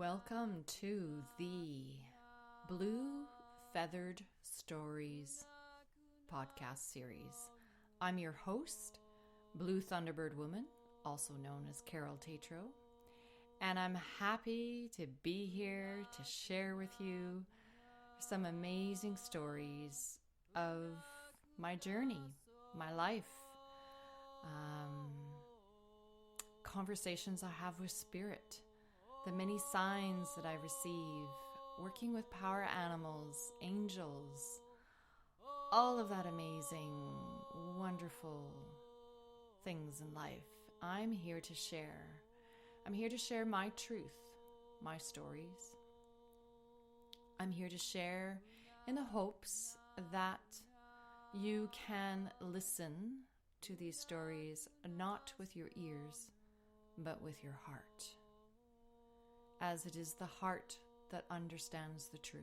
Welcome to the Blue Feathered Stories podcast series. I'm your host, Blue Thunderbird Woman, also known as Carol Tatro, and I'm happy to be here to share with you some amazing stories of my journey, my life, conversations I have with spirit, the many signs that I receive, working with power animals, angels, all of that amazing, wonderful things in life. I'm here to share. I'm here to share my truth, my stories. I'm here to share in the hopes that you can listen to these stories not with your ears, but with your heart, as it is the heart that understands the truth.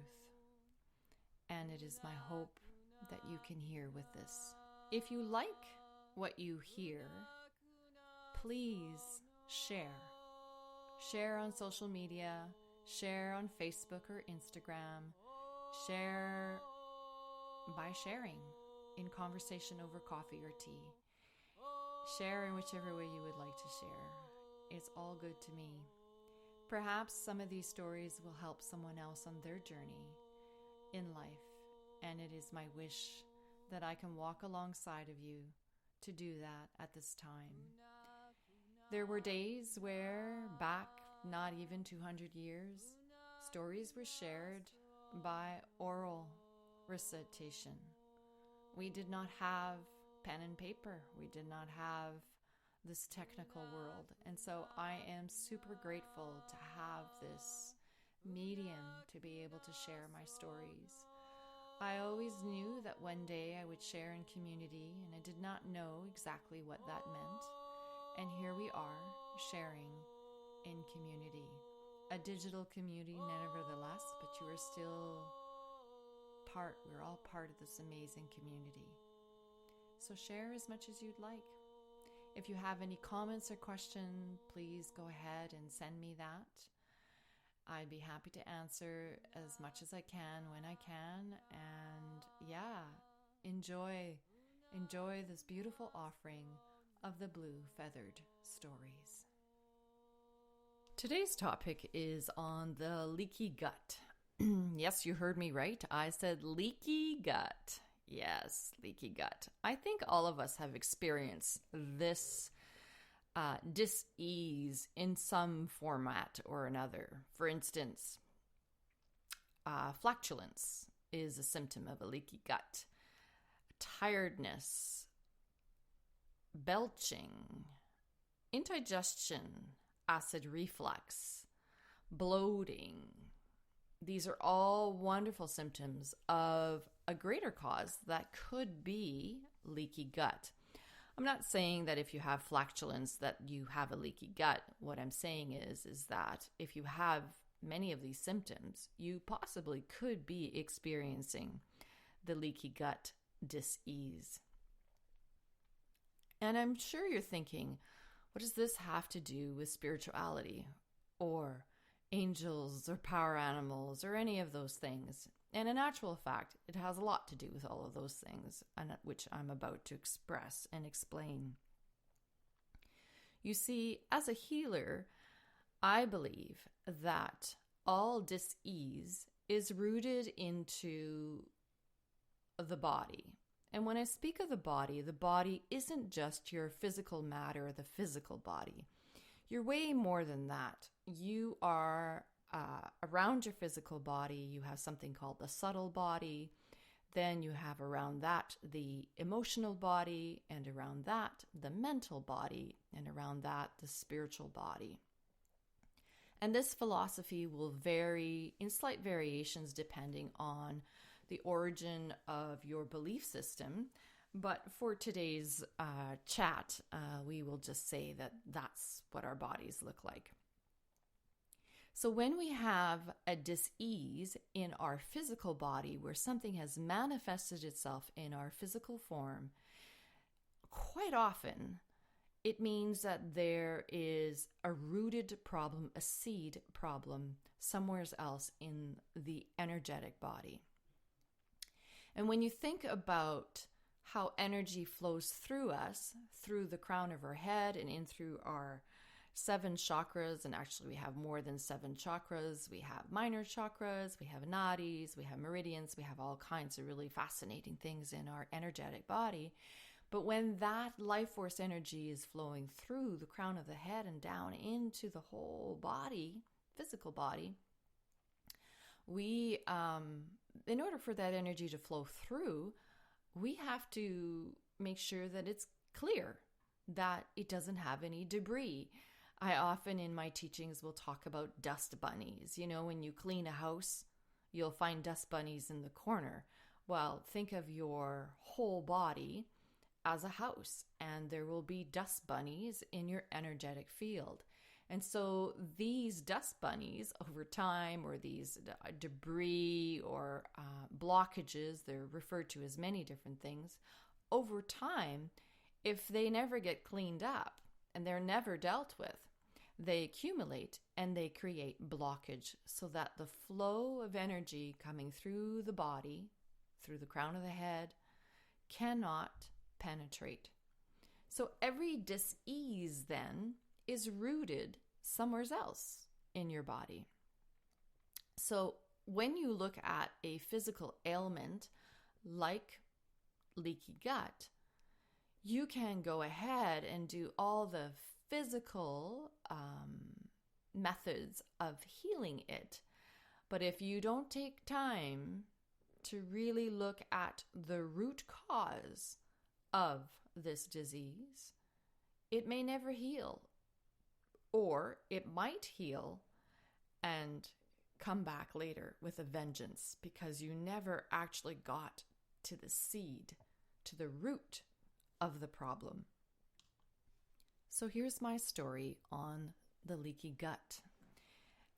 And it is my hope that you can hear with this. If you like what you hear, please share. Share on social media, share on Facebook or Instagram, share by sharing in conversation over coffee or tea. Share in whichever way you would like to share. It's all good to me. Perhaps some of these stories will help someone else on their journey in life, and it is my wish that I can walk alongside of you to do that at this time. There were days where, back not even 200 years, stories were shared by oral recitation. We did not have pen and paper. We did not have this technical world. And so I am super grateful to have this medium to be able to share my stories. I always knew that one day I would share in community, and I did not know exactly what that meant. And here we are, sharing in community. A digital community nevertheless, but you are still we're all part of this amazing community. So share as much as you'd like. If you have any comments or questions, please go ahead and send me that. I'd be happy to answer as much as I can when I can. And yeah, enjoy this beautiful offering of the Blue Feathered Stories. Today's topic is on the leaky gut. Yes, you heard me right. I said leaky gut. Yes, leaky gut. I think all of us have experienced this dis-ease in some format or another. For instance, flatulence is a symptom of a leaky gut. Tiredness, belching, indigestion, acid reflux, bloating. These are all wonderful symptoms of a greater cause that could be leaky gut. I'm not saying that if you have flatulence that you have a leaky gut. What I'm saying is that if you have many of these symptoms, you possibly could be experiencing the leaky gut dis-ease. And I'm sure you're thinking, what does this have to do with spirituality or angels or power animals or any of those things? And in actual fact, it has a lot to do with all of those things, which I'm about to express and explain. You see, as a healer, I believe that all dis-ease is rooted into the body. And when I speak of the body isn't just your physical matter, the physical body. You're way more than that. You are around your physical body, you have something called the subtle body. Then you have around that the emotional body, and around that the mental body, and around that the spiritual body. And this philosophy will vary in slight variations depending on the origin of your belief system. But for today's chat, we will just say that that's what our bodies look like. So when we have a dis-ease in our physical body, where something has manifested itself in our physical form, quite often it means that there is a rooted problem, a seed problem somewhere else in the energetic body. And when you think about how energy flows through us, through the crown of our head and in through our 7 chakras, and actually we have more than 7 chakras. We have minor chakras, we have nadis, we have meridians, we have all kinds of really fascinating things in our energetic body. But when that life force energy is flowing through the crown of the head and down into the whole body, physical body, we, in order for that energy to flow through, we have to make sure that it's clear, that it doesn't have any debris. I often in my teachings will talk about dust bunnies. You know, when you clean a house, you'll find dust bunnies in the corner. Well, think of your whole body as a house, and there will be dust bunnies in your energetic field. And so these dust bunnies over time, or these debris or blockages, they're referred to as many different things, over time, if they never get cleaned up and they're never dealt with, they accumulate and they create blockage, so that the flow of energy coming through the body, through the crown of the head, cannot penetrate. So every dis-ease then is rooted somewhere else in your body. So when you look at a physical ailment like leaky gut, you can go ahead and do all the physical methods of healing it. But if you don't take time to really look at the root cause of this disease, it may never heal, or it might heal and come back later with a vengeance, because you never actually got to the seed, to the root of the problem. So here's my story on the leaky gut.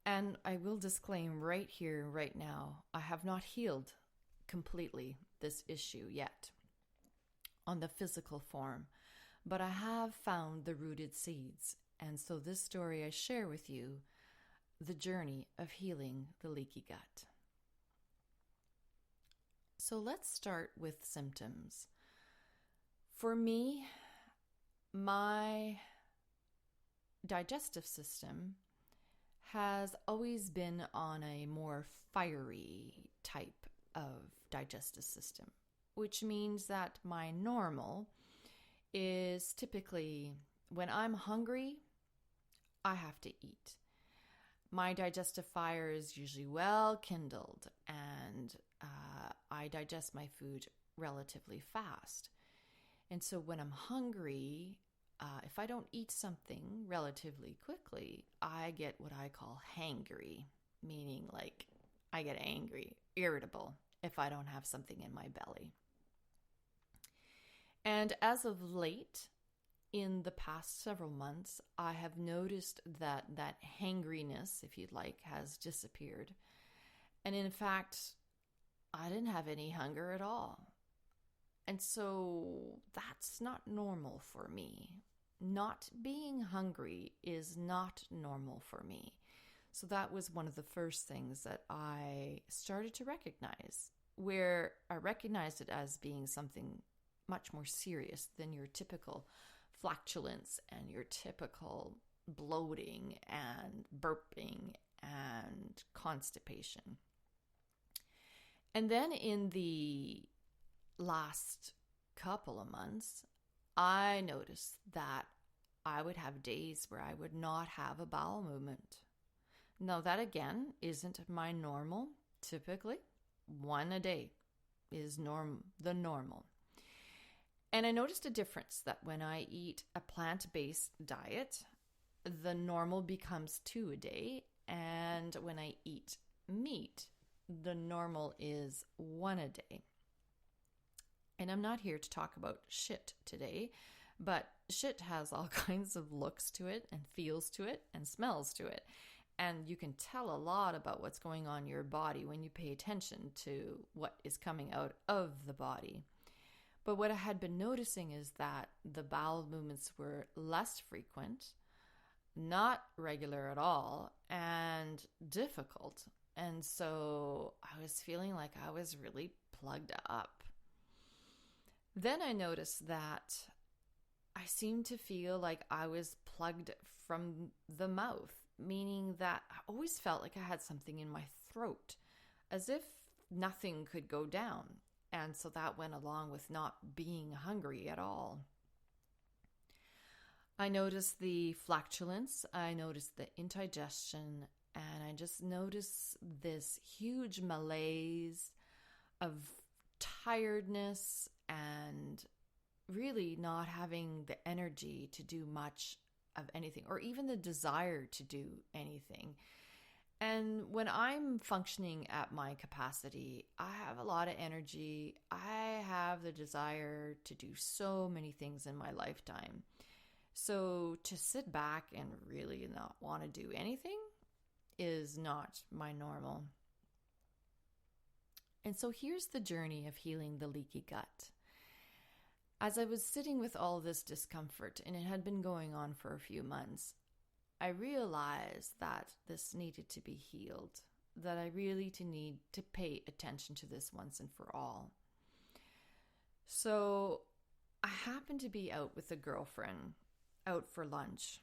And I will disclaim right here, right now, I have not healed completely this issue yet on the physical form, but I have found the rooted seeds. And so this story I share with you, the journey of healing the leaky gut. So let's start with symptoms. For me, my digestive system has always been on a more fiery type of digestive system, which means that my normal is typically when I'm hungry, I have to eat. My digestive fire is usually well kindled, and I digest my food relatively fast. And so when I'm hungry, if I don't eat something relatively quickly, I get what I call hangry, meaning like I get angry, irritable if I don't have something in my belly. And as of late, in the past several months, I have noticed that that hangriness, if you'd like, has disappeared. And in fact, I didn't have any hunger at all. And so that's not normal for me. Not being hungry is not normal for me. So that was one of the first things that I started to recognize, where I recognized it as being something much more serious than your typical flatulence and your typical bloating and burping and constipation. And then in the last couple of months, I noticed that I would have days where I would not have a bowel movement. Now that again isn't my normal. Typically, one a day is the normal. And I noticed a difference that when I eat a plant-based diet, the normal becomes 2 a day. And when I eat meat, the normal is 1 a day. And I'm not here to talk about shit today, but shit has all kinds of looks to it and feels to it and smells to it. And you can tell a lot about what's going on in your body when you pay attention to what is coming out of the body. But what I had been noticing is that the bowel movements were less frequent, not regular at all, and difficult. And so I was feeling like I was really plugged up. Then I noticed that I seemed to feel like I was plugged from the mouth, meaning that I always felt like I had something in my throat, as if nothing could go down. And so that went along with not being hungry at all. I noticed the flatulence, I noticed the indigestion, and I just noticed this huge malaise of tiredness and really not having the energy to do much of anything or even the desire to do anything. And when I'm functioning at my capacity, I have a lot of energy. I have the desire to do so many things in my lifetime. So to sit back and really not want to do anything is not my normal. And so here's the journey of healing the leaky gut. As I was sitting with all this discomfort, and it had been going on for a few months, I realized that this needed to be healed, that I really need to pay attention to this once and for all. So I happened to be out with a girlfriend, out for lunch.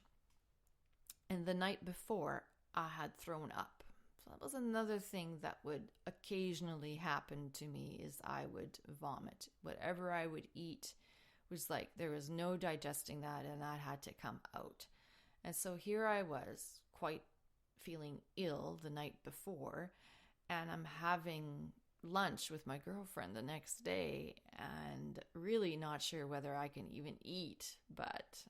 And the night before, I had thrown up. So that was another thing that would occasionally happen to me is I would vomit. Whatever I would eat was like there was no digesting that, and that had to come out. And so here I was, quite feeling ill the night before, and I'm having lunch with my girlfriend the next day and really not sure whether I can even eat, but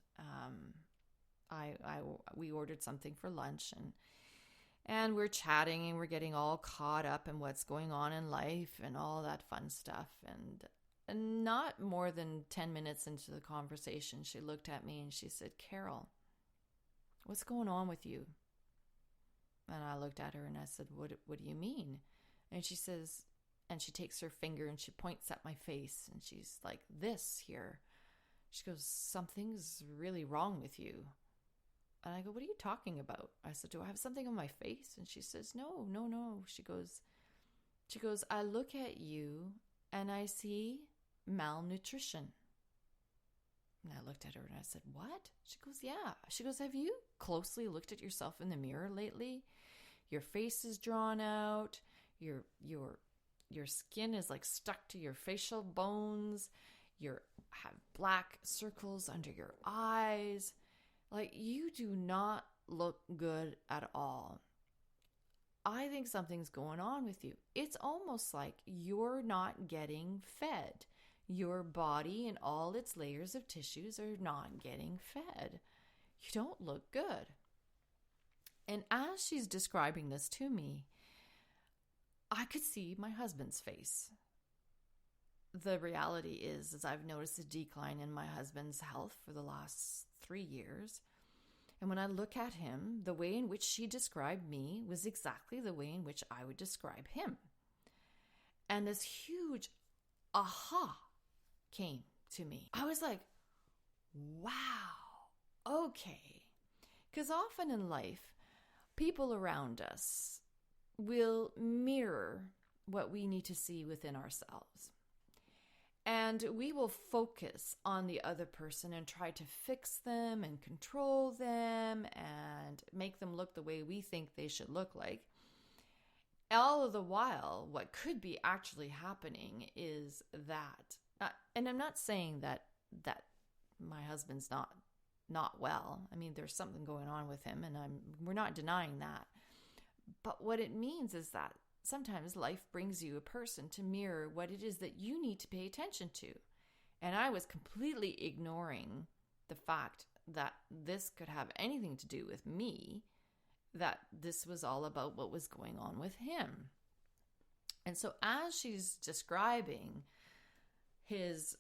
we ordered something for lunch, and we're chatting and we're getting all caught up in what's going on in life and all that fun stuff. And not more than 10 minutes into the conversation, she looked at me and she said, "Carol, what's going on with you?" And I looked at her and I said, what do you mean?" And she says, and she takes her finger and she points at my face and she's like, "This here." She goes, "Something's really wrong with you." And I go, "What are you talking about?" I said, "Do I have something on my face?" And she says, No. She goes, "I look at you and I see malnutrition." And I looked at her and I said, "What?" She goes, "Yeah." She goes, "Have you closely looked at yourself in the mirror lately? Your face is drawn out. Your skin is like stuck to your facial bones. You have black circles under your eyes. Like, you do not look good at all. I think something's going on with you. It's almost like you're not getting fed. Your body and all its layers of tissues are not getting fed. You don't look good." And as she's describing this to me, I could see my husband's face. The reality is I've noticed a decline in my husband's health for the last 3 years. And when I look at him, the way in which she described me was exactly the way in which I would describe him. And this huge aha came to me. I was like, wow, okay. Because often in life, people around us will mirror what we need to see within ourselves. And we will focus on the other person and try to fix them and control them and make them look the way we think they should look like. All of the while, what could be actually happening is that, and I'm not saying that my husband's not well. I mean, there's something going on with him, and we're not denying that. But what it means is that sometimes life brings you a person to mirror what it is that you need to pay attention to. And I was completely ignoring the fact that this could have anything to do with me, that this was all about what was going on with him. And so as she's describing as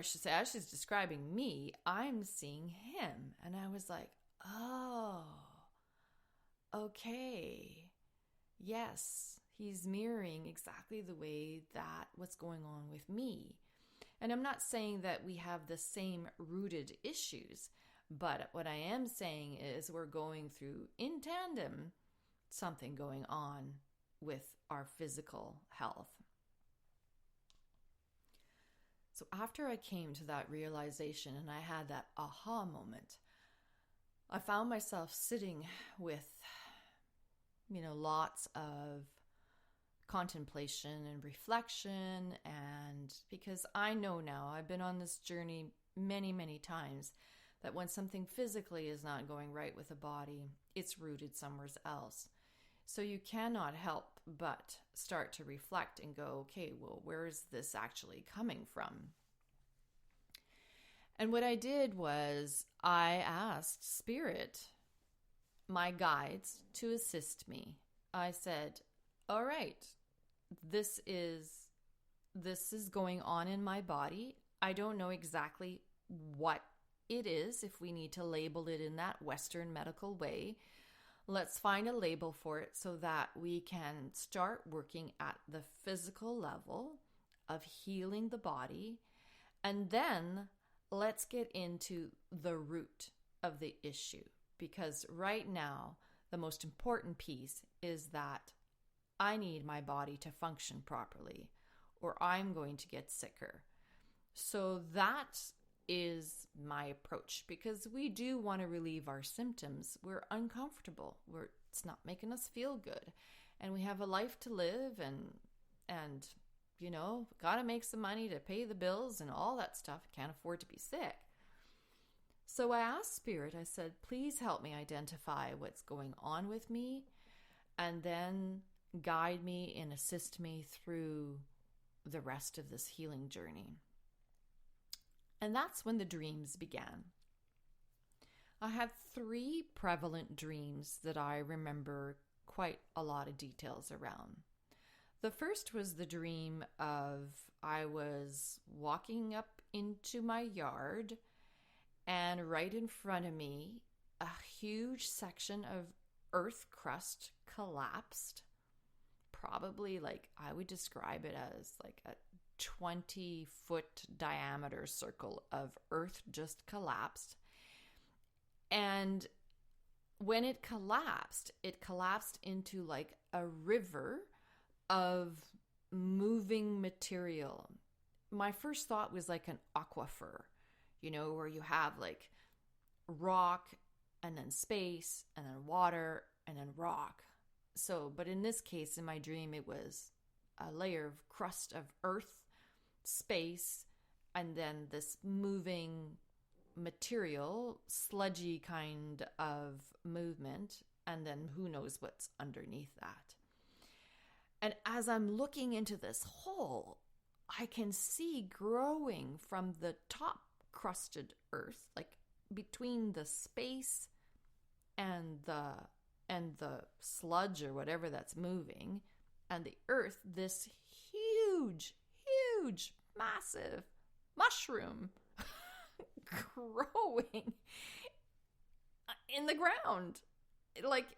she's describing me, I'm seeing him. And I was like, oh, okay. Yes, he's mirroring exactly the way that what's going on with me. And I'm not saying that we have the same rooted issues, but what I am saying is we're going through, in tandem, something going on with our physical health. So after I came to that realization and I had that aha moment, I found myself sitting with, lots of contemplation and reflection. And because I know now, I've been on this journey many, many times, that when something physically is not going right with the body, it's rooted somewhere else. So you cannot help but start to reflect and go, okay, well, where is this actually coming from? And what I did was I asked Spirit, my guides, to assist me. I said, all right, this is going on in my body. I don't know exactly what it is, if we need to label it in that Western medical way. Let's find a label for it so that we can start working at the physical level of healing the body. And then let's get into the root of the issue. Because right now, the most important piece is that I need my body to function properly, or I'm going to get sicker. So that is my approach, because we do want to relieve our symptoms. We're uncomfortable. It's not making us feel good, and we have a life to live, and got to make some money to pay the bills and all that stuff. Can't afford to be sick. So I asked Spirit, I said, please help me identify what's going on with me, and then guide me and assist me through the rest of this healing journey. And that's when the dreams began. I had 3 prevalent dreams that I remember quite a lot of details around. The first was the dream of I was walking up into my yard, and right in front of me, a huge section of earth crust collapsed. Probably I would describe it as a 20-foot diameter circle of earth just collapsed. And when it collapsed into a river of moving material. My first thought was an aquifer, where you have rock and then space and then water and then rock. So, but in this case, in my dream, it was a layer of crust of earth, space, and then this moving material, sludgy kind of movement, and then who knows what's underneath that. And as I'm looking into this hole, I can see growing from the top crusted earth, between the space and the sludge or whatever that's moving, and the earth, this huge, massive mushroom growing in the ground,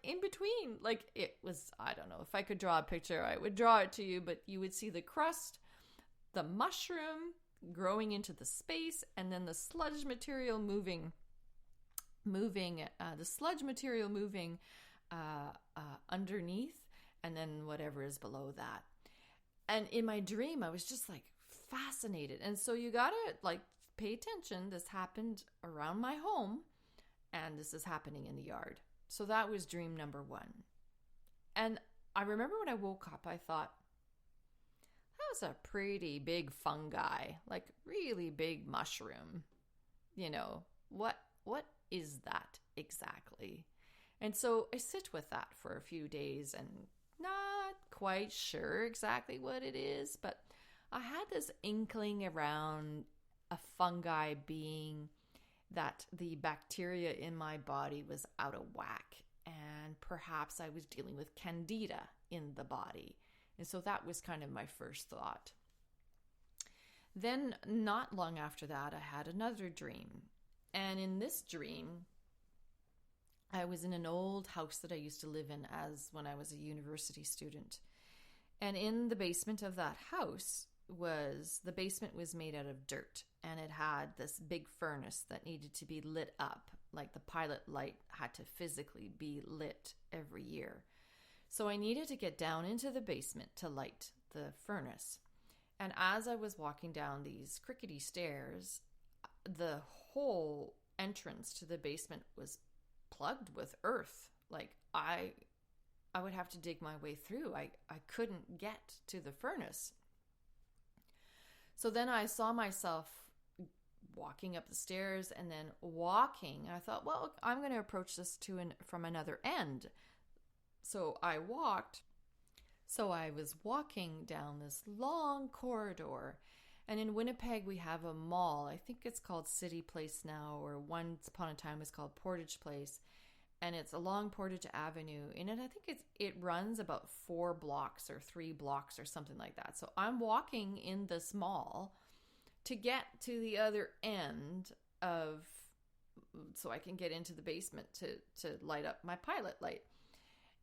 in between. It was, I don't know, if I could draw a picture, I would draw it to you, but you would see the crust, the mushroom growing into the space, and then the sludge material moving underneath, and then whatever is below that. And in my dream, I was just fascinated. And so you gotta pay attention. This happened around my home, and this is happening in the yard. So that was dream number 1. And I remember when I woke up, I thought, that was a pretty big fungi, really big mushroom. What is that exactly? And so I sit with that for a few days and not quite sure exactly what it is, but I had this inkling around a fungi being that the bacteria in my body was out of whack, and perhaps I was dealing with candida in the body. And so that was kind of my first thought. Then not long after that, I had another dream. And in this dream, I was in an old house that I used to live in when I was a university student. And in the basement of that house, the basement was made out of dirt, and it had this big furnace that needed to be lit up. Like the pilot light had to physically be lit every year. So I needed to get down into the basement to light the furnace. And as I was walking down these crickety stairs, the whole entrance to the basement was plugged with earth. Like I would have to dig my way through. I couldn't get to the furnace. So then I saw myself walking up the stairs and then walking. And I thought, well, I'm going to approach this from another end. So I walked. So I was walking down this long corridor. And in Winnipeg, we have a mall. I think it's called City Place now, or once upon a time it was called Portage Place. And it's along Portage Avenue. And I think it runs about 4 blocks or 3 blocks or something like that. So I'm walking in this mall to get to the other end so I can get into the basement to light up my pilot light.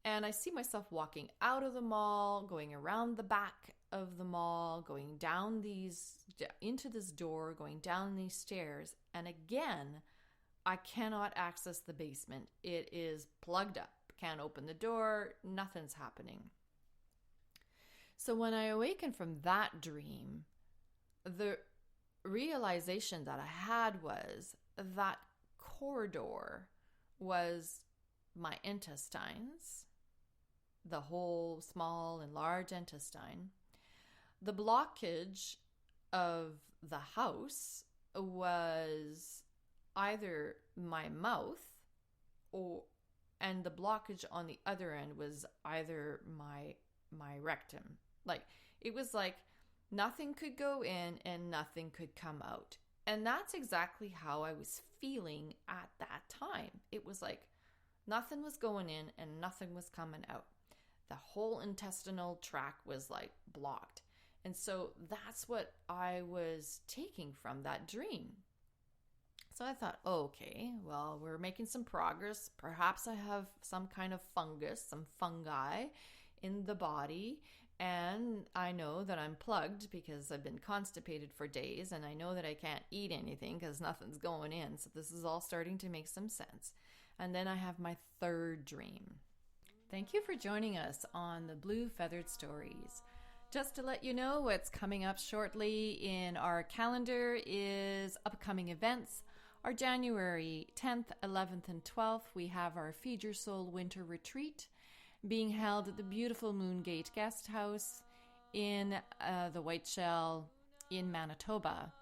And I see myself walking out of the mall, going around the back of the mall, going down into this door, going down these stairs. And again, I cannot access the basement. It is plugged up. Can't open the door. Nothing's happening. So when I awakened from that dream, the realization that I had was that corridor was my intestines, the whole small and large intestine. The blockage of the house was either my mouth and the blockage on the other end was either my rectum. Like it was like nothing could go in and nothing could come out. And that's exactly how I was feeling at that time. It was like nothing was going in and nothing was coming out. The whole intestinal tract was like blocked. And so that's what I was taking from that dream. So I thought, okay, well, we're making some progress. Perhaps I have some kind of fungus, some fungi in the body. And I know that I'm plugged because I've been constipated for days. And I know that I can't eat anything because nothing's going in. So this is all starting to make some sense. And then I have my third dream. Thank you for joining us on the Blue Feathered Stories. Just to let you know what's coming up shortly in our calendar is upcoming events. Our January 10th, 11th, and 12th, we have our Feed Your Soul Winter Retreat being held at the beautiful Moongate Guest House in the White Shell in Manitoba.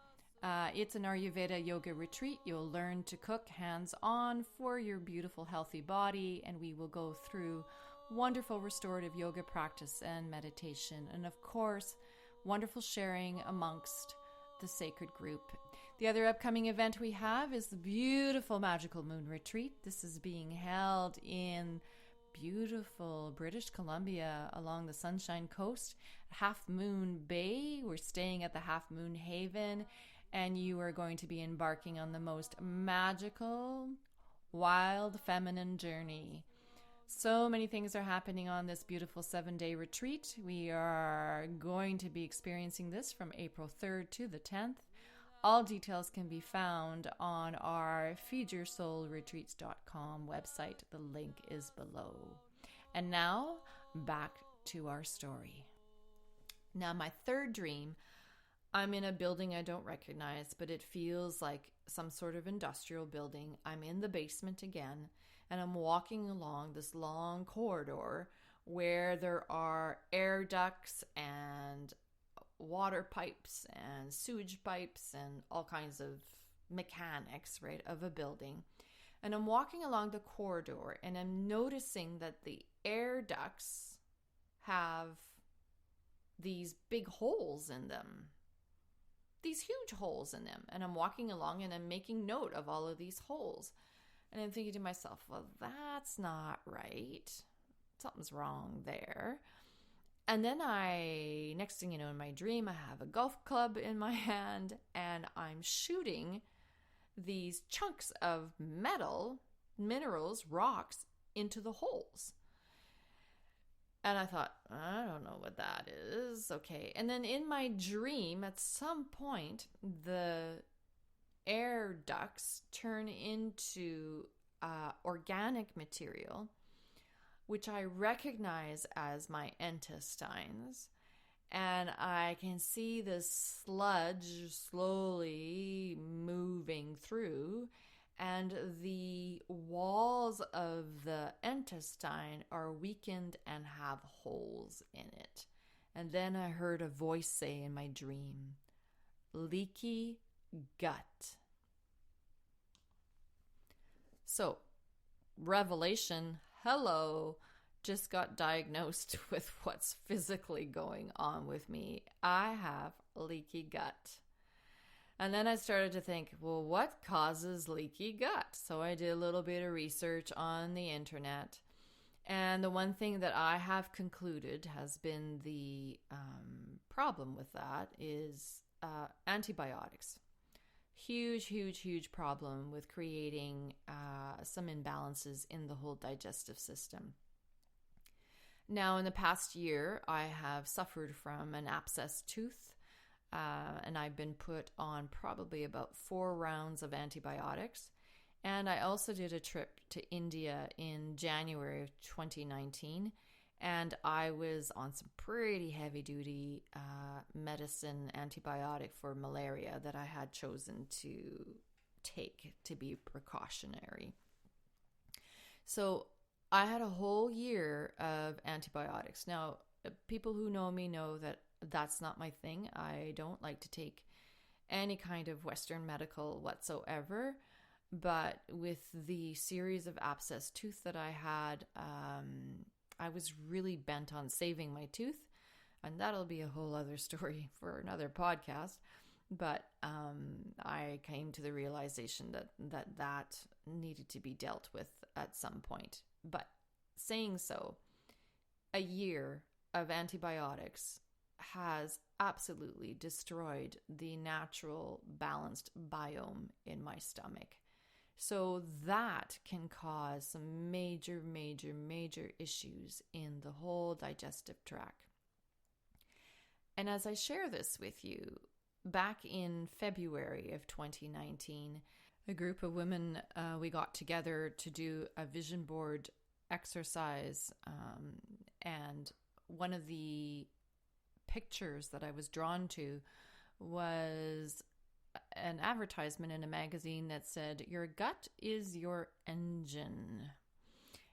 It's an Ayurveda yoga retreat. You'll learn to cook hands-on for your beautiful, healthy body, and we will go through wonderful restorative yoga practice and meditation, and of course, wonderful sharing amongst the sacred group. The other upcoming event we have is the beautiful Magical Moon Retreat. This is being held in beautiful British Columbia along the Sunshine Coast, Half Moon Bay. We're staying at the Half Moon Haven, and you are going to be embarking on the most magical, wild, feminine journey. So many things are happening on this beautiful 7-day retreat. We are going to be experiencing this from April 3rd to the 10th. All details can be found on our feedyoursoulretreats.com website. The link is below. And now, back to our story. Now, my third dream, I'm in a building I don't recognize, but it feels like some sort of industrial building. I'm in the basement again, and I'm walking along this long corridor where there are air ducts and water pipes and sewage pipes and all kinds of mechanics, right, of a building. And I'm walking along the corridor and I'm noticing that the air ducts have these big holes in them, these huge holes in them. And I'm walking along and I'm making note of all of these holes. And I'm thinking to myself, well, that's not right. Something's wrong there. And then next thing you know, in my dream, I have a golf club in my hand and I'm shooting these chunks of metal, minerals, rocks into the holes. And I thought, I don't know what that is. Okay. And then in my dream, at some point, the air ducts turn into organic material, which I recognize as my intestines. And I can see this sludge slowly moving through, and the walls of the intestine are weakened and have holes in it. And then I heard a voice say in my dream, leaky gut. So, revelation, hello, just got diagnosed with what's physically going on with me. I have leaky gut. And then I started to think, well, what causes leaky gut? So I did a little bit of research on the internet. And the one thing that I have concluded has been the problem with that is antibiotics. Huge, huge, huge problem with creating some imbalances in the whole digestive system. Now, in the past year, I have suffered from an abscess tooth, and I've been put on probably about 4 rounds of antibiotics. And I also did a trip to India in January of 2019, and I was on some pretty heavy-duty medicine antibiotic for malaria that I had chosen to take to be precautionary. So I had a whole year of antibiotics. Now, people who know me know that that's not my thing. I don't like to take any kind of Western medical whatsoever. But with the series of abscess tooth that I had, I was really bent on saving my tooth. And that'll be a whole other story for another podcast. But I came to the realization that needed to be dealt with at some point. But saying so, a year of antibiotics has absolutely destroyed the natural balanced biome in my stomach. So that can cause some major, major, major issues in the whole digestive tract. And as I share this with you, back in February of 2019, a group of women, we got together to do a vision board exercise. And one of the pictures that I was drawn to was an advertisement in a magazine that said, your gut is your engine.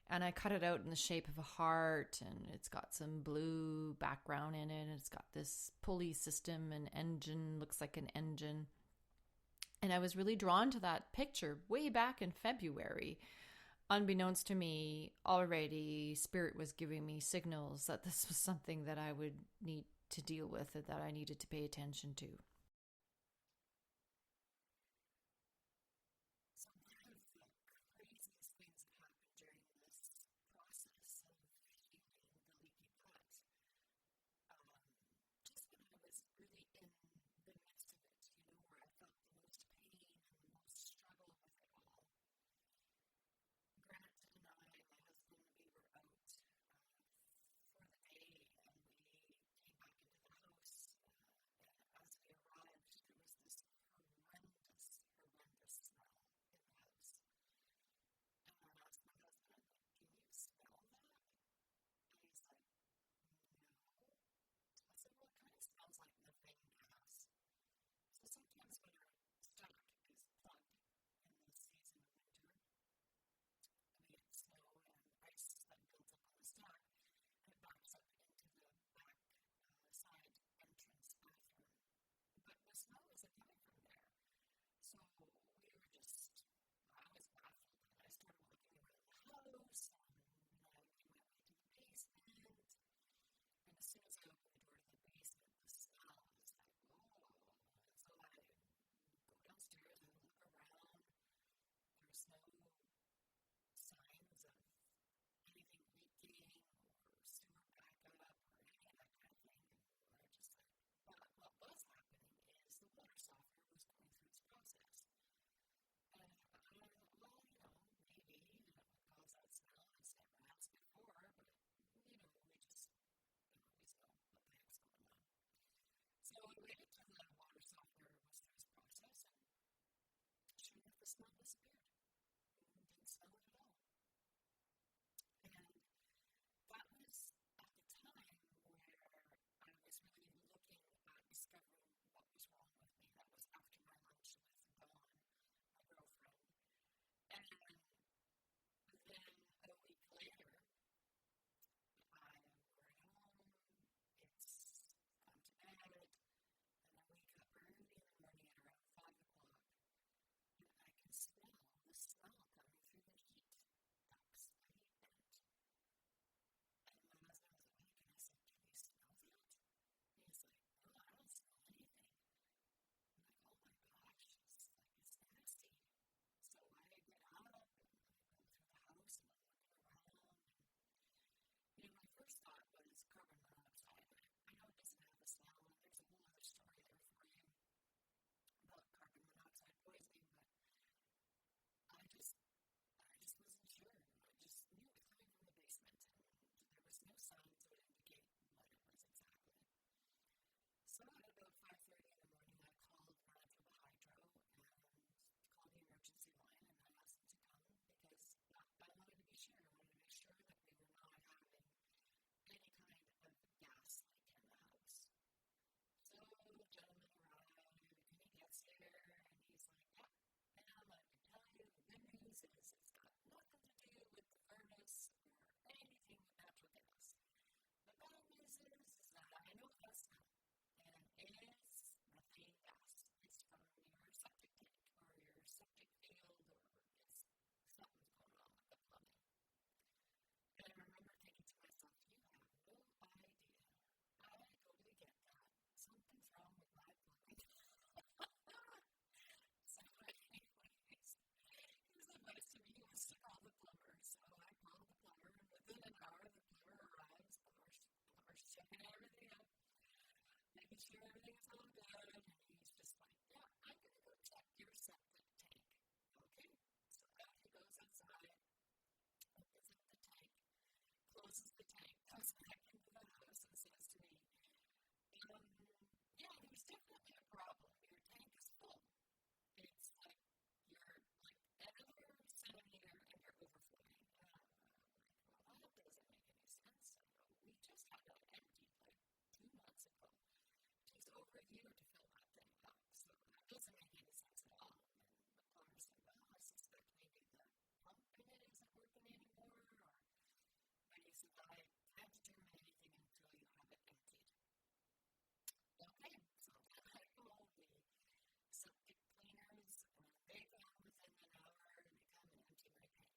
And I cut it out in the shape of a heart, and it's got some blue background in it. And it's got this pulley system and engine, looks like an engine. And I was really drawn to that picture way back in February. Unbeknownst to me, already Spirit was giving me signals that this was something that I would need to deal with and that I needed to pay attention to. sure everything's all good. And he's just like, yeah, I'm going to go check your septic tank. Okay. So out he goes outside, opens up the tank, closes the tank, comes back into the house and says to me, yeah, there's definitely a problem. Your tank is full. It's like you're like another centimeter and you're overflowing. Well, that doesn't make any sense. We just had that emptied like 2 months ago. It takes over a year to fill that thing up. So that doesn't make any sense at all. And the plumber said, well, I suspect maybe the pump in it isn't working anymore. And he said, I can't determine anything until you have it emptied. Okay, so then I call the septic cleaners, and they come within an hour, and they come and empty my tank.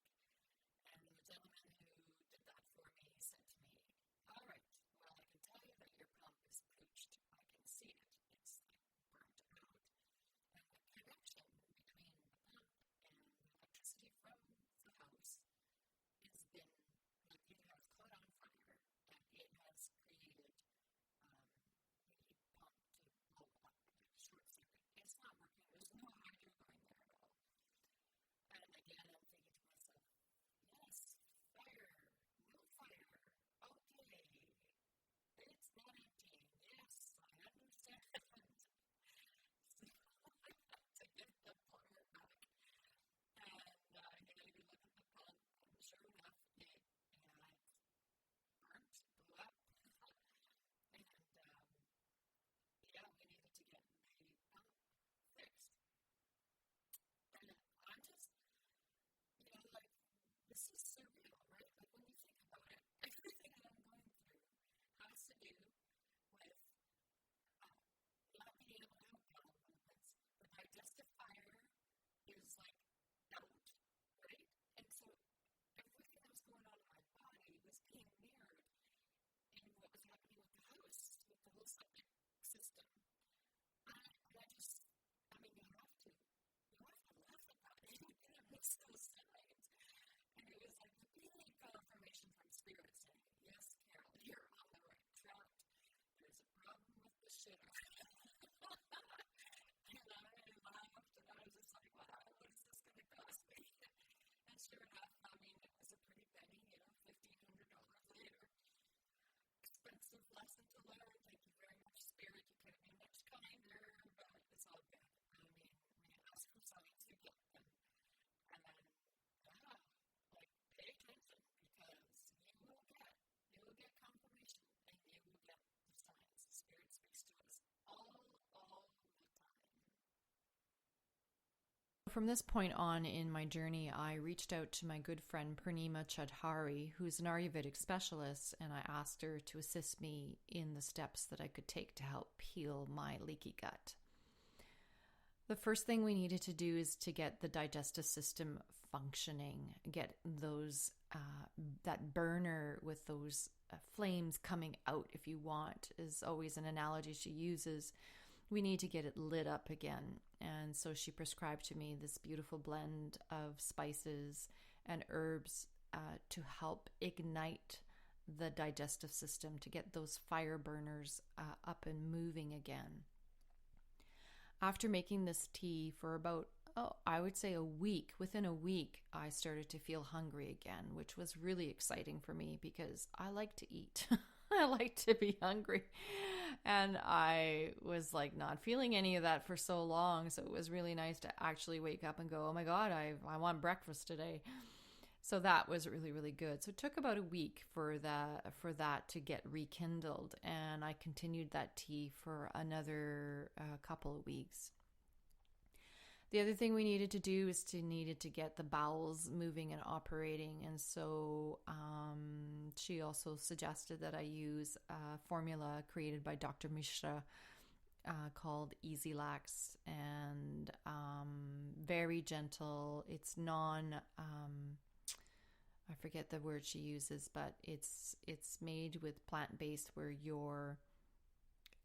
And the gentleman who did that for me said to me, all right, well, I can tell you that your pump is pooched. I can see it. It's like burnt out. And the connection between the pump and the electricity from the house has been, like, it has caught on fire, and it has created the pump to blow up, like short circuit. It's not working. There's no hydro going there at all. And again, I'm thinking to myself, yes, fire, no fire. Okay, it's not emptying. Yes, I understand. So I have to get the plumber back. And we look at the pump, and sure enough, it had burnt, blew up. And we needed to get the pump fixed. And I'm just, like, this is surreal, right? Like, when you think about it, everything that I'm going through has to do with not being able to have bowel movements. The digestive fire is, like, out, right? And so everything that was going on in my body was being mirrored in what was happening with the house, with the whole septic system. And I just, you have to laugh at that. It makes those signs. And it was like the feeling confirmation from Spirit saying, yes, Carol, you're on the right track. There's a problem with the shitter. And I laughed, and I was just like, wow, what is this going to cost me? And sure enough, it was a pretty penny, $1,500 later. Expensive lesson to learn. Thank you very much, Spirit. You could have been much kinder, but it's all good. We ask for signs to get them. And then, pay attention, because you will get confirmation, and you will get the signs. The Spirit speaks to us all the time. From this point on in my journey, I reached out to my good friend Purnima Chadhari, who's an Ayurvedic specialist, and I asked her to assist me in the steps that I could take to help heal my leaky gut. The first thing we needed to do is to get the digestive system functioning, get those that burner with those flames coming out, if you want, is always an analogy she uses. We need to get it lit up again. And so she prescribed to me this beautiful blend of spices and herbs to help ignite the digestive system, to get those fire burners up and moving again. After making this tea for about, I would say a week, within a week, I started to feel hungry again, which was really exciting for me because I like to eat. I like to be hungry. And I was like not feeling any of that for so long. So it was really nice to actually wake up and go, oh my God, I want breakfast today. So that was really, really good. So it took about a week for that to get rekindled. And I continued that tea for another couple of weeks. The other thing we needed to do is to get the bowels moving and operating. And so she also suggested that I use a formula created by Dr. Mishra called Easy Lax, and very gentle. It's I forget the word she uses, but it's made with plant-based where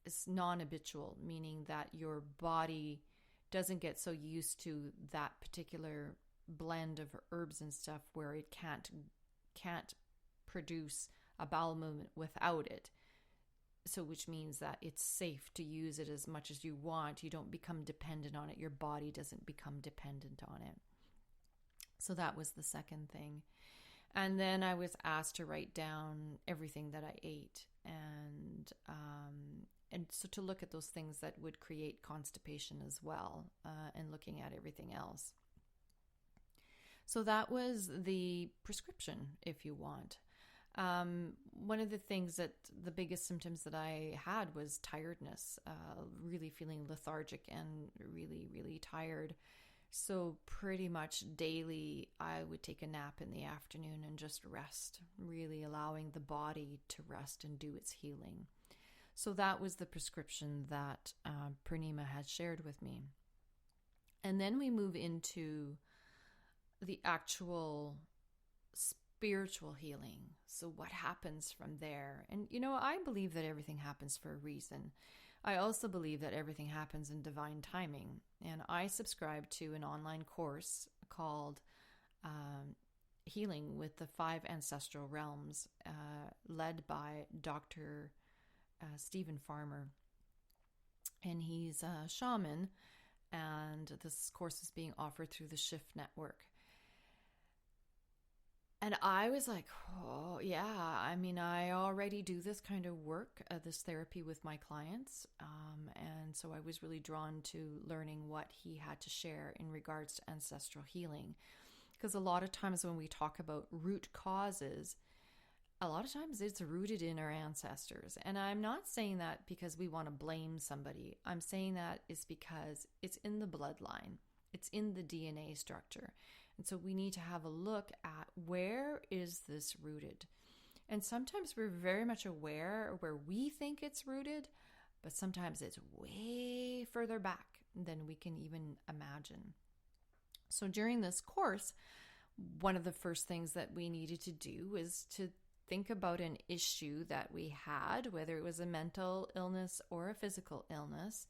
it's non-habitual, meaning that your body doesn't get so used to that particular blend of herbs and stuff where it can't produce a bowel movement without it. So which means that it's safe to use it as much as you want. You don't become dependent on it. Your body doesn't become dependent on it. So that was the second thing. And then I was asked to write down everything that I ate, and so to look at those things that would create constipation as well, and looking at everything else. So that was the prescription, if you want. One of the things that the biggest symptoms that I had was tiredness, really feeling lethargic and really, really tired. So pretty much daily, I would take a nap in the afternoon and just rest, really allowing the body to rest and do its healing. So that was the prescription that Purnima had shared with me. And then we move into the actual spiritual healing. So what happens from there? And, I believe that everything happens for a reason. I also believe that everything happens in divine timing. And I subscribe to an online course called Healing with the 5 Ancestral Realms, led by Dr. Stephen Farmer. And he's a shaman, and this course is being offered through the Shift Network. And I was like, oh, yeah, I already do this kind of work, this therapy with my clients. And so I was really drawn to learning what he had to share in regards to ancestral healing. Because a lot of times when we talk about root causes, a lot of times it's rooted in our ancestors. And I'm not saying that because we want to blame somebody. I'm saying that is because it's in the bloodline. It's in the DNA structure. And so we need to have a look at where is this rooted. And sometimes we're very much aware where we think it's rooted, but sometimes it's way further back than we can even imagine. So during this course, one of the first things that we needed to do was to think about an issue that we had, whether it was a mental illness or a physical illness,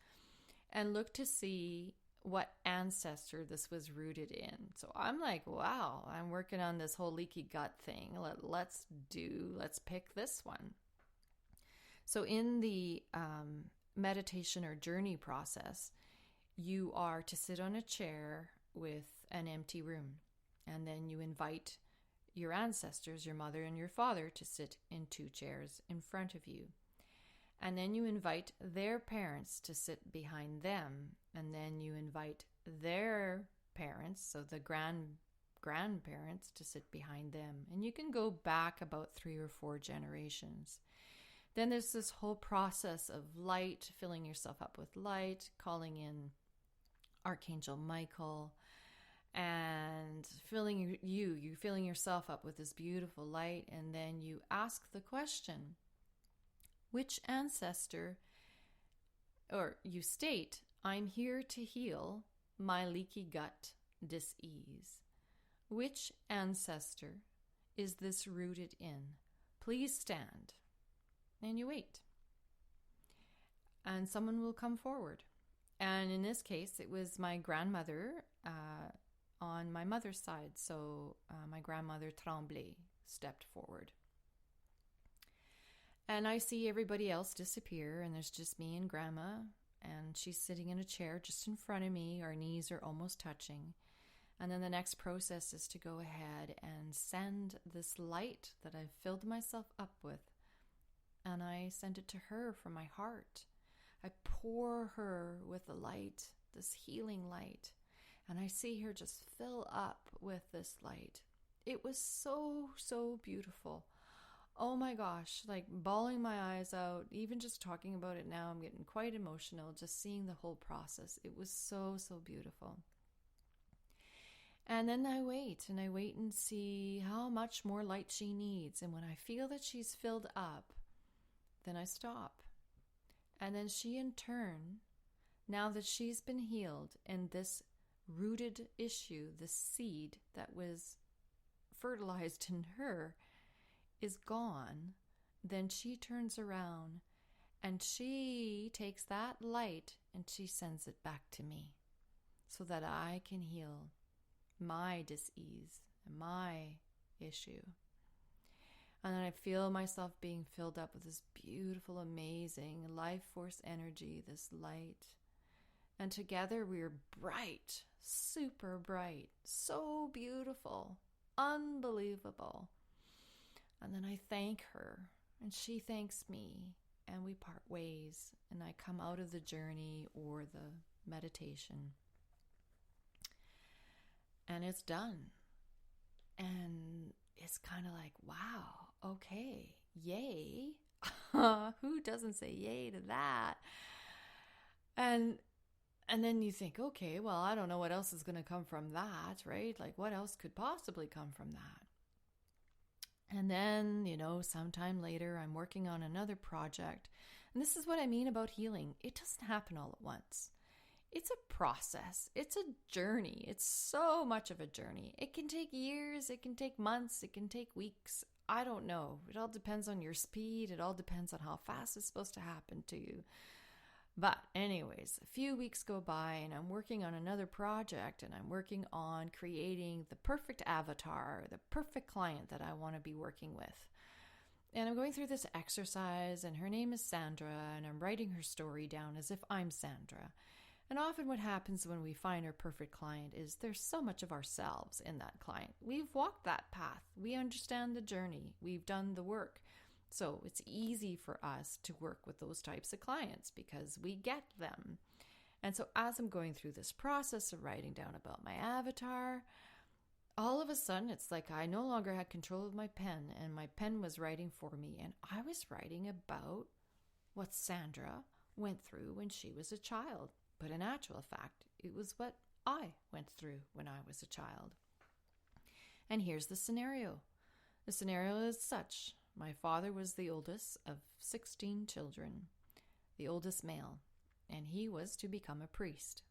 and look to see what ancestor this was rooted in. So I'm like, wow, I'm working on this whole leaky gut thing. Let's pick this one. So in the meditation or journey process, you are to sit on a chair with an empty room, and then you invite your ancestors, your mother and your father, to sit in 2 chairs in front of you. And then you invite their parents to sit behind them. And then you invite their parents, so the grandparents, to sit behind them. And you can go back about 3 or 4 generations. Then there's this whole process of light, filling yourself up with light, calling in Archangel Michael, and filling yourself up with this beautiful light. And then you ask the question, which ancestor, or you state, I'm here to heal my leaky gut dis-ease. Which ancestor is this rooted in? Please stand. And you wait. And someone will come forward. And in this case, it was my grandmother on my mother's side. So my grandmother Tremblay stepped forward. And I see everybody else disappear, and there's just me and Grandma, and she's sitting in a chair just in front of me. Our knees are almost touching. And then the next process is to go ahead and send this light that I've filled myself up with, and I send it to her from my heart. I pour her with the light, this healing light, and I see her just fill up with this light. It was so, so beautiful. Oh my gosh, like bawling my eyes out. Even just talking about it now, I'm getting quite emotional, just seeing the whole process. It was so, so beautiful. And then I wait and see how much more light she needs. And when I feel that she's filled up, then I stop. And then she in turn, now that she's been healed and this rooted issue, the seed that was fertilized in her, is gone, then she turns around and she takes that light and she sends it back to me so that I can heal my dis-ease, my issue. And then I feel myself being filled up with this beautiful, amazing life force energy, this light. And together we're bright, super bright, so beautiful, unbelievable. And then I thank her, and she thanks me, and we part ways, and I come out of the journey or the meditation. And it's done. And it's kind of like, wow, okay, yay. Who doesn't say yay to that? And then you think, okay, well, I don't know what else is going to come from that, right? Like, what else could possibly come from that? And then, sometime later, I'm working on another project. And this is what I mean about healing. It doesn't happen all at once. It's a process. It's a journey. It's so much of a journey. It can take years. It can take months. It can take weeks. I don't know. It all depends on your speed. It all depends on how fast it's supposed to happen to you. But anyways, a few weeks go by and I'm working on another project, and I'm working on creating the perfect avatar, the perfect client that I want to be working with. And I'm going through this exercise, and her name is Sandra, and I'm writing her story down as if I'm Sandra. And often what happens when we find our perfect client is there's so much of ourselves in that client. We've walked that path. We understand the journey. We've done the work. So it's easy for us to work with those types of clients because we get them. And so as I'm going through this process of writing down about my avatar, all of a sudden it's like I no longer had control of my pen, and my pen was writing for me. And I was writing about what Sandra went through when she was a child. But in actual fact, it was what I went through when I was a child. And here's the scenario. The scenario is such. My father was the oldest of 16 children, the oldest male, and he was to become a priest.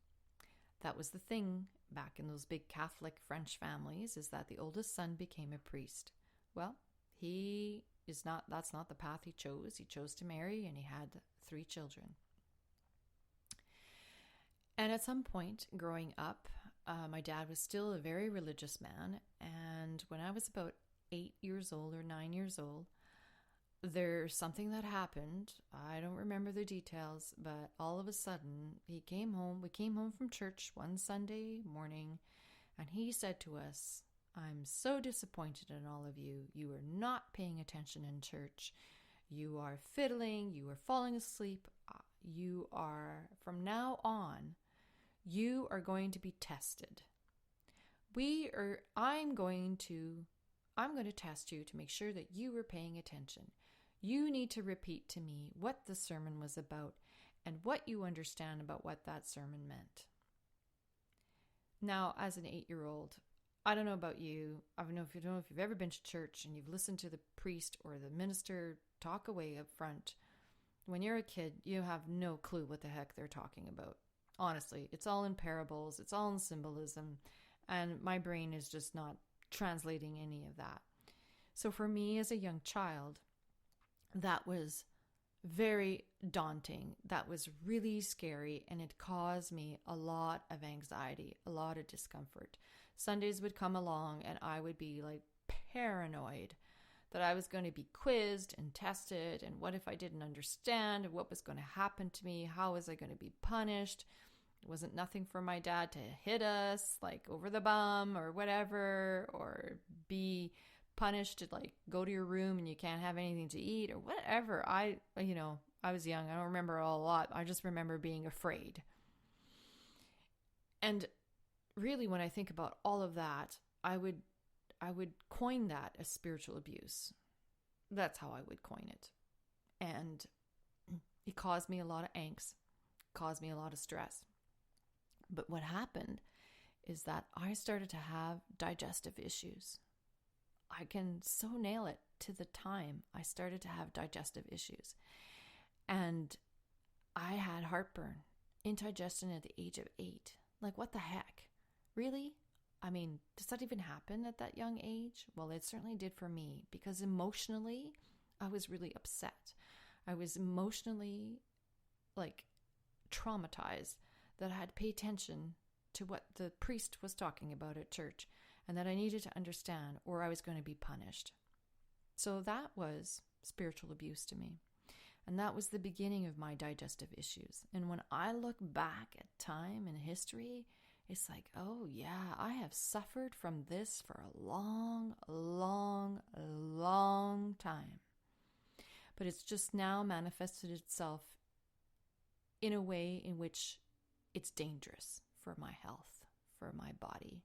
That was the thing back in those big Catholic French families, is that the oldest son became a priest. Well, that's not the path he chose. He chose to marry, and he had 3 children. And at some point growing up, my dad was still a very religious man. And when I was about 8 years old or 9 years old, there's something that happened. I don't remember the details, but all of a sudden we came home from church one Sunday morning, and he said to us, "I'm so disappointed in all of you. You are not paying attention in church. You are fiddling. You are falling asleep. You are, from now on, you are going to be tested. I'm going to test you to make sure that you were paying attention. You need to repeat to me what the sermon was about and what you understand about what that sermon meant." Now, as an 8-year-old, I don't know about you. I don't know if you've ever been to church and you've listened to the priest or the minister talk away up front. When you're a kid, you have no clue what the heck they're talking about. Honestly, it's all in parables. It's all in symbolism. And my brain is just not translating any of that. So for me as a young child, that was very daunting. That was really scary, and it caused me a lot of anxiety, a lot of discomfort. Sundays would come along and I would be like paranoid that I was going to be quizzed and tested, and what if I didn't understand, and what was going to happen to me? How was I going to be punished? It wasn't nothing for my dad to hit us like over the bum or whatever, or be punished to like go to your room and you can't have anything to eat or whatever. I was young. I don't remember a lot. I just remember being afraid. And really, when I think about all of that, I would coin that as spiritual abuse. That's how I would coin it. And it caused me a lot of angst, caused me a lot of stress. But what happened is that I started to have digestive issues. I can so nail it to the time I started to have digestive issues. And I had heartburn, indigestion at the age of 8. Like, what the heck? Really? I mean, does that even happen at that young age? Well, it certainly did for me, because emotionally, I was really upset. I was emotionally, traumatized that I had to pay attention to what the priest was talking about at church, and that I needed to understand, or I was going to be punished. So that was spiritual abuse to me. And that was the beginning of my digestive issues. And when I look back at time and history, it's like, oh yeah, I have suffered from this for a long, long, long time. But it's just now manifested itself in a way in which it's dangerous for my health, for my body,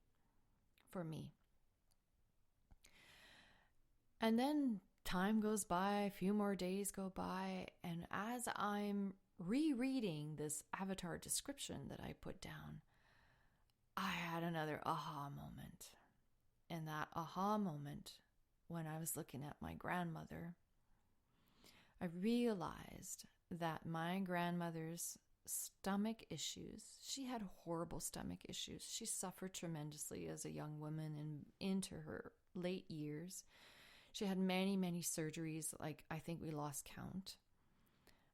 for me. And then time goes by, a few more days go by, and as I'm rereading this avatar description that I put down, I had another aha moment. And that aha moment, when I was looking at my grandmother, I realized that my grandmother's stomach issues, she had horrible stomach issues. She suffered tremendously as a young woman and into her late years. She had many, many surgeries, like I think we lost count.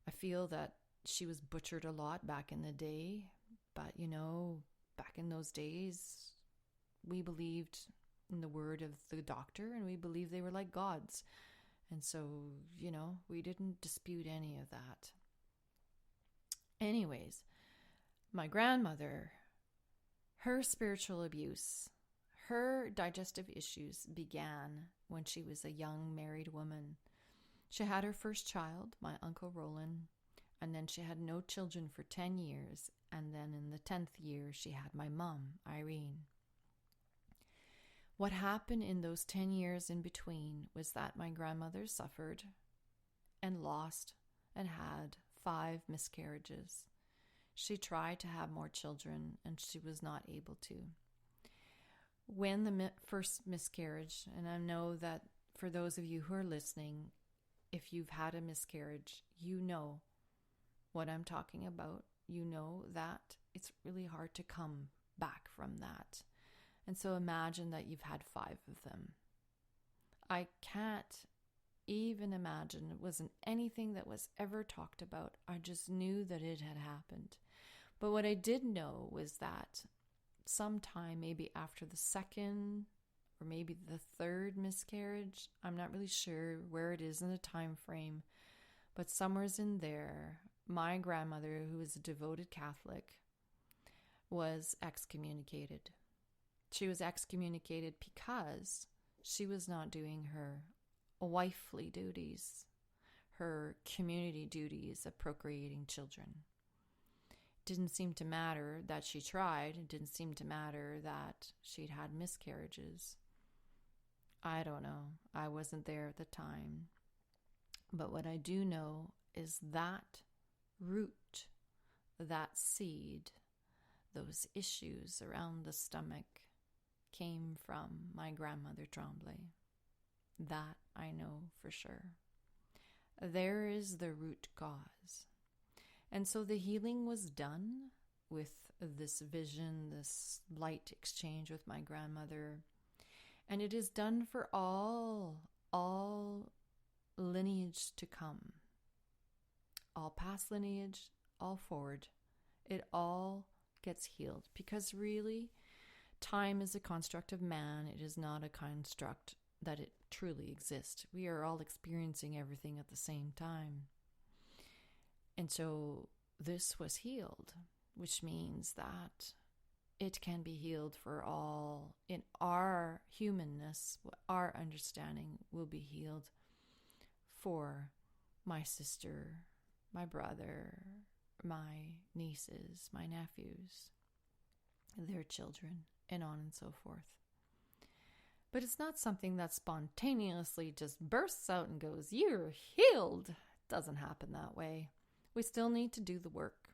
I feel that she was butchered a lot back in the day, but back in those days, we believed in the word of the doctor and we believed they were like gods. And so, we didn't dispute any of that. Anyways, my grandmother, her spiritual abuse, her digestive issues began when she was a young married woman. She had her first child, my Uncle Roland, and then she had no children for 10 years. And then in the 10th year, she had my mom, Irene. What happened in those 10 years in between was that my grandmother suffered and lost and had 5 miscarriages. She tried to have more children and she was not able to. When the first miscarriage, and I know that for those of you who are listening, if you've had a miscarriage, you know what I'm talking about. You know that it's really hard to come back from that. And so imagine that you've had 5 of them. I can't even imagine. It wasn't anything that was ever talked about. I just knew that it had happened. But what I did know was that sometime maybe after the second or maybe the 3rd miscarriage, I'm not really sure where it is in the time frame, but somewhere's in there, my grandmother, who was a devoted Catholic, was excommunicated. She was excommunicated because she was not doing her wifely duties, her community duties of procreating children. It didn't seem to matter that she tried. It didn't seem to matter that she'd had miscarriages. I don't know. I wasn't there at the time. But what I do know is that root, that seed, those issues around the stomach came from my grandmother Tremblay. That I know for sure. There is the root cause. And so the healing was done with this vision, this light exchange with my grandmother. And it is done for all lineage to come. All past lineage, all forward. It all gets healed. Because really, time is a construct of man. It is not a construct that it truly exists. We are all experiencing everything at the same time. And so this was healed, which means that it can be healed for all. In our humanness, our understanding will be healed for my sister, my brother, my nieces, my nephews, their children, and on and so forth. But it's not something that spontaneously just bursts out and goes, "You're healed." It doesn't happen that way. We still need to do the work.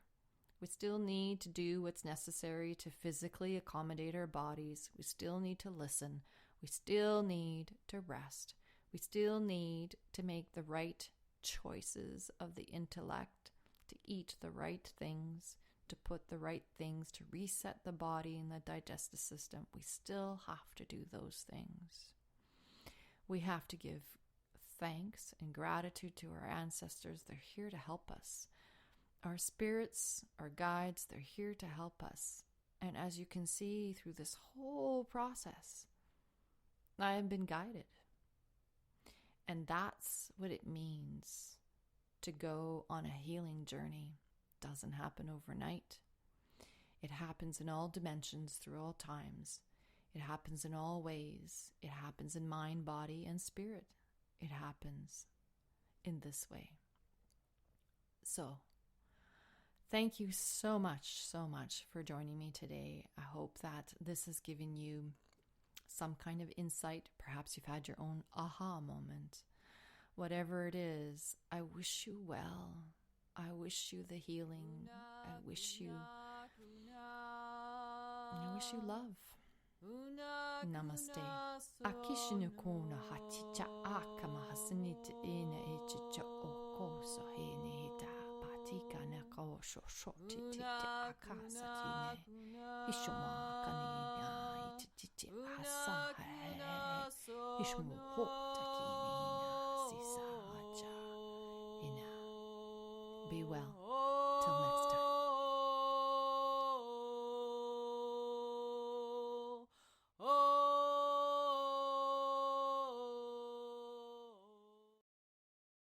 We still need to do what's necessary to physically accommodate our bodies. We still need to listen. We still need to rest. We still need to make the right choices of the intellect, to eat the right things, to put the right things, to reset the body and the digestive system. We still have to do those things. We have to give thanks and gratitude to our ancestors. They're here to help us. Our spirits, our guides, they're here to help us. And as you can see through this whole process, I have been guided. And that's what it means to go on a healing journey. Doesn't happen overnight. It happens in all dimensions through all times. It happens in all ways. It happens in mind, body, and spirit. It happens in this way. So, thank you so much for joining me today. I hope that this has given you some kind of insight. Perhaps you've had your own aha moment. Whatever it is, I wish you well. I wish you the healing. I wish you love. Namaste. Akishinu kona haticha akama hasanit ina echicha okoso hene hita patika na kaosho shoti tite akasatine ishuma kanina ititi asa ishmu hota kinina sisa haja ina. Be well. Till next time.